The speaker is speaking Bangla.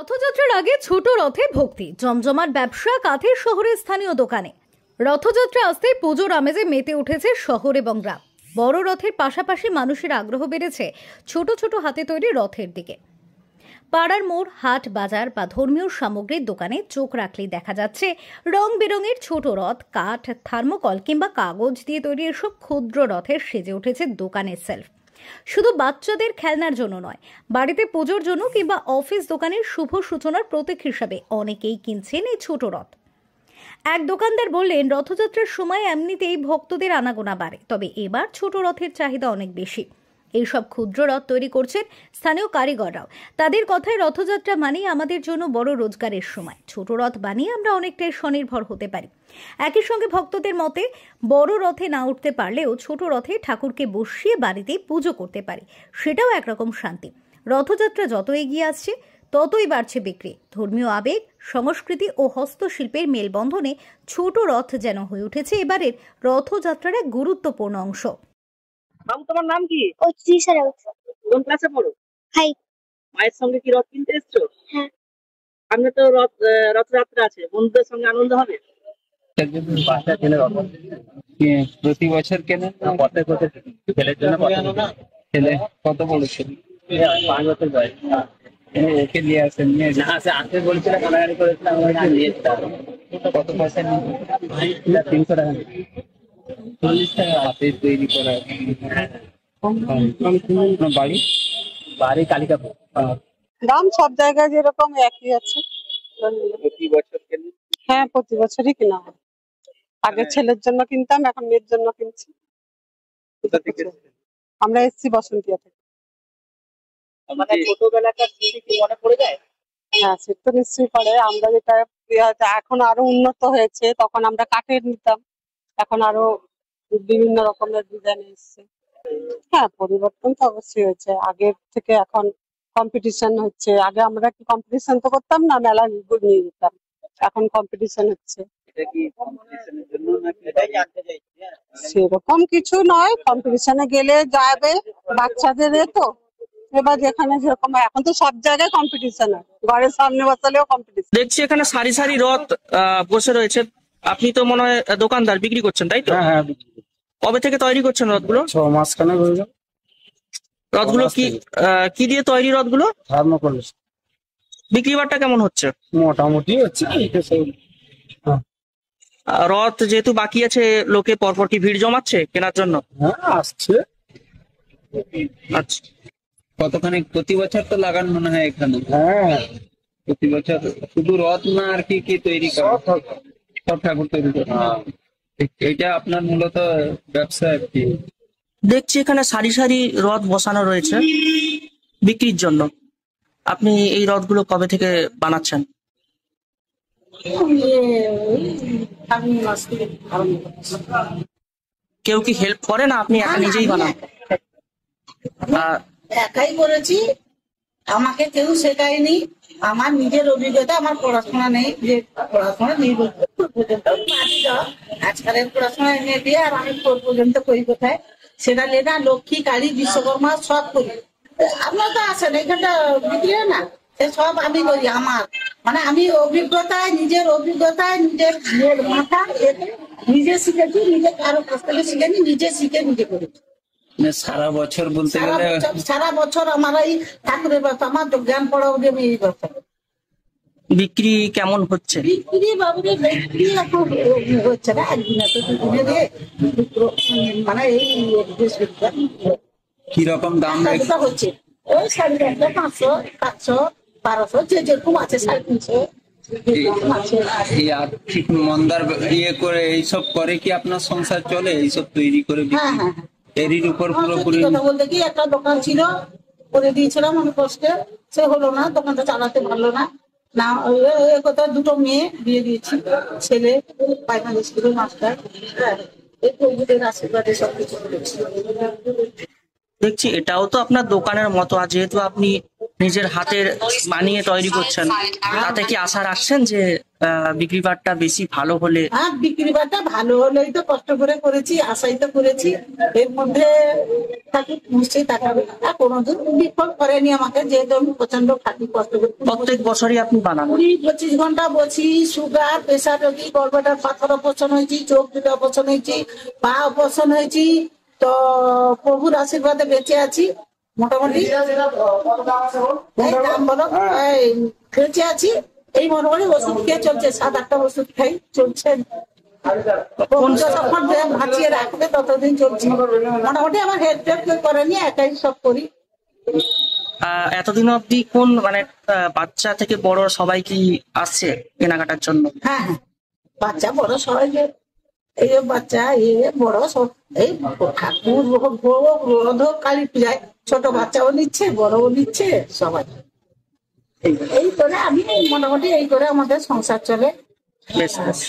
রথযাত্রার আগে ছোট রথে ভক্তি, জমজমাট ব্যবসা কাঁথের শহরের স্থানীয় দোকানে। রথযাত্রা আসতেই পুজোর আমেজে মেতে উঠেছে শহর এবং গ্রাম। বড় রথের পাশাপাশি মানুষের আগ্রহ বেড়েছে ছোট ছোট হাতে তৈরি রথের দিকে। পাড়ার মোড়, হাট, বাজার বা ধর্মীয় সামগ্রীর দোকানে চোখ রাখলেই দেখা যাচ্ছে রং বেরঙের ছোট রথ, কাঠ, থার্মোকল কিংবা কাগজ দিয়ে তৈরি এসব ক্ষুদ্র রথের সেজে উঠেছে দোকানের সেলফ। শুধু বাচ্চাদের খেলনার জন্য নয়, বাড়িতে পুজোর জন্য কিংবা অফিস দোকানের শুভ সূচনার প্রতীক হিসাবে অনেকেই কিনছেন এই ছোট রথ। এক দোকানদার বললেন, রথযাত্রার সময় এমনিতেই ভক্তদের আনাগোনা বাড়ে, তবে এবার ছোট রথের চাহিদা অনেক বেশি। এইসব ক্ষুদ্র রথ তৈরি করছেন স্থানীয় কারিগররাও। তাদের কথায় রথযাত্রা মানেই আমাদের জন্য বড় রোজগারের সময়। ছোট রথ বানিয়ে আমরা অনেকটাই স্বনির্ভর হতে পারি। একই সঙ্গে ভক্তদের মতে বড় রথে না উঠতে পারলেও ছোট রথে ঠাকুরকে বসিয়ে বাড়িতেই পুজো করতে পারি, সেটাও একরকম শান্তি। রথযাত্রা যত এগিয়ে আসছে ততই বাড়ছে বিক্রি। ধর্মীয় আবেগ, সংস্কৃতি ও হস্তশিল্পের মেলবন্ধনে ছোট রথ যেন হয়ে উঠেছে এবারের রথযাত্রার এক গুরুত্বপূর্ণ অংশ। তোমার নাম কি? কোন ক্লাসে পড়ো? হাই। মায়ের সঙ্গে কি রথ কিনতে এসছো? হ্যাঁ। সামনে তো রথযাত্রা আছে, বন্ধুদের সঙ্গে আনন্দ হবে। প্রতি বছর কেনেন না বছর বছর ছেলের জন্য? ছেলে কত বড় ছেলে? 5 বছর বয়স। ওকে নিয়ে আসেন, নিয়ে আসতে বলেছিল, কানাকানি করেছিল, আমরা নিয়ে যেতাম। কত পয়সা নিয়ে? 300 টাকা। 40 টাকা হাতে তৈরি করা। বাড়ি বাড়ি কালিকাপুর। দাম সব জায়গায় যেরকম একই আছে। প্রতি বছর কেনেন? হ্যাঁ, প্রতি বছরই কেনা হয়। আগে ছেলের জন্য কিনতাম, এখন মেয়ের জন্য কিনছি। কোথা থেকে? আমরা এসছি বসন্তিয়া থেকে। মানে ছোটবেলাকার স্মৃতি কি মনে পড়ে যায়? হ্যাঁ, সে তো নিশ্চয়ই পড়ে। আমরা যেটা এখন আরো উন্নত হয়েছে, তখন আমরা কাঠের নিতাম, এখন আরো বিভিন্ন রকমের ডিজাইন এসছে। হ্যাঁ, পরিবর্তন তো অবশ্যই হয়েছে। আগের থেকে এখন কম্পিটিশন হচ্ছে। আগে আমরা কি কম্পিটিশন তো করতাম না, মেলা নিয়ে যেতাম। এখন কম্পিটিশন হচ্ছে। এটা কি কম্পিটিশনের জন্য নাকি? এটাই জানতে চাইছি। সেরকম কিছু নয়, কম্পিটিশনে গেলে যাবে বাচ্চাদের। তো এবার যেখানে যেরকম, এখন তো সব জায়গায় কম্পিটিশন হয়, ঘরের সামনে বসালেও কম্পিটিশন। দেখছি এখানে সারি সারি রথ বসে রয়েছে। আপনি তো মনে হয় দোকানদার, বিক্রি করছেন তাই তো? হ্যাঁ। কবে থেকে তৈরি করছেন রথগুলো? 6 মাস খানে হয়ে গেল। রথগুলো কি দিয়ে তৈরি রথগুলো? থার্মোকল। বিক্রি বাট্টা কেমন হচ্ছে? মোটামুটি হচ্ছে। রথ যেহেতু বাকি আছে, লোকে পরপর কি ভিড় জমাচ্ছে কেনার জন্য? হ্যাঁ, আসছে। আচ্ছা, কতখানি প্রতি বছর তো লাগান মনে হয় এখানে? হ্যাঁ, প্রতি বছর শুধু রথ না, আর কি কি তৈরি করা? সব ঠাকুর তৈরি করা। এটা আপনার মূলত ব্যবসা আর কি? দেখছি এখানে সারি সারি রথ বসানো রয়েছে বিক্রির জন্য। আপনি এই রথগুলো কবে থেকে বানাচ্ছেন? কেউ কি হেল্প করে না, আপনি একা নিজেই বানান? একাই করেছি, আমাকে কেউ শেখায়নি। আমার নিজের অভিজ্ঞতা, আমার পড়াশোনা নেই, যে পড়াশোনা নেই বলতে আজকালের পড়াশোনা এনে দিয়ে, আর আমি 4 পর্যন্ত করি কোথায়, সেটা লেখা লক্ষ্মী, কালী, বিশ্বকর্মা সব করি। আপনার তো আসেন এখানটা বিক্রি হয় না, সে সব আমি করি। আমার মানে আমি নিজের অভিজ্ঞতায় নিজের মাথা নিজে শিখেছি, নিজে কারো কাছ থেকে শিখেনি, নিজে শিখে নিজে করেছি। সারা বছর বলতে গেলে সারা বছর আমার এই ঠাকুরের ব্যাপার, আমার তো জ্ঞান পড়াও যে আমি এই ব্যাপার। বিক্রি কেমন হচ্ছে? বিক্রি বাবুরে বিক্রি এখন হচ্ছে না, একদিনে তো দুদিনে দিয়ে মানে এই কিরকম দাম হচ্ছে। ওই 550, 500, 1200, যে যেরকম আছে, 350। এই আর্থিক মন্দার করে এইসব করে কি আপনার সংসার চলে? এইসব তৈরি করে হ্যাঁ হ্যাঁ। এরই উপর পুরোপুরি? কথা বলতে কি, একটা দোকান ছিল, করে দিয়েছিলাম আমি কষ্টে, সে হলো না, দোকানটা চালাতে পারলো না। না, কোথাও 2টো মেয়ে বিয়ে দিয়েছি, ছেলে প্রাইমারি স্কুলের মাস্টার। এই প্রভুদের আশীর্বাদে সবকিছু করেছি। দেখছি এটাও তো আপনার দোকানের মতো, আর যেহেতু আপনি নিজের হাতের বানিয়ে তৈরি করছেন, তাতে কি আশা রাখছেন যে বিক্রি বাট্টা বেশি ভালো হলে? আর বিক্রি বাটা ভালো হলেই তো কষ্ট করে করেছি, আশাই তো করেছি, এর মধ্যে থাকি নিশ্চয়ই তাকাবে। আর কোনোদিন বিফল করেনি আমাকে, যেহেতু আমি প্রচন্ড খাটি কষ্ট করি। প্রত্যেক বছরই আপনি বানান? 20-25 ঘন্টা বসি। সুগার, প্রেশার রোগী, গর্ভটার পাথর অপারেশন হয়েছি, চোখ দুটো অপারেশন হয়েছি, পা অপারেশন হয়েছি, তো প্রভুর আশীর্বাদে বেঁচে আছি মোটামুটি। এই নাম বলো, এই বেঁচে আছি, এই মোটামুটি ওষুধ খেয়ে চলছে, 7-8টা ওষুধ খাই, চলছে। যতক্ষণ ভাজিয়ে রাখবে ততদিন চলছে মোটামুটি। আমার হেল্প কেউ করেনি, একাই সব করি। এতদিন অবধি কোন মানে বাচ্চা থেকে বড় সবাই কি আসছে কেনাকাটার জন্য? হ্যাঁ হ্যাঁ, বাচ্চা বড় সবাই, এই যে বাচ্চা বড় সব, এই ঠাকুর ভোগ রোধ কালী পূজায় ছোট বাচ্চাও নিচ্ছে, বড়ও নিচ্ছে সবাই। এই করে আমি মোটামুটি এই করে আমাদের সংসার চলে। বেশ বেশ।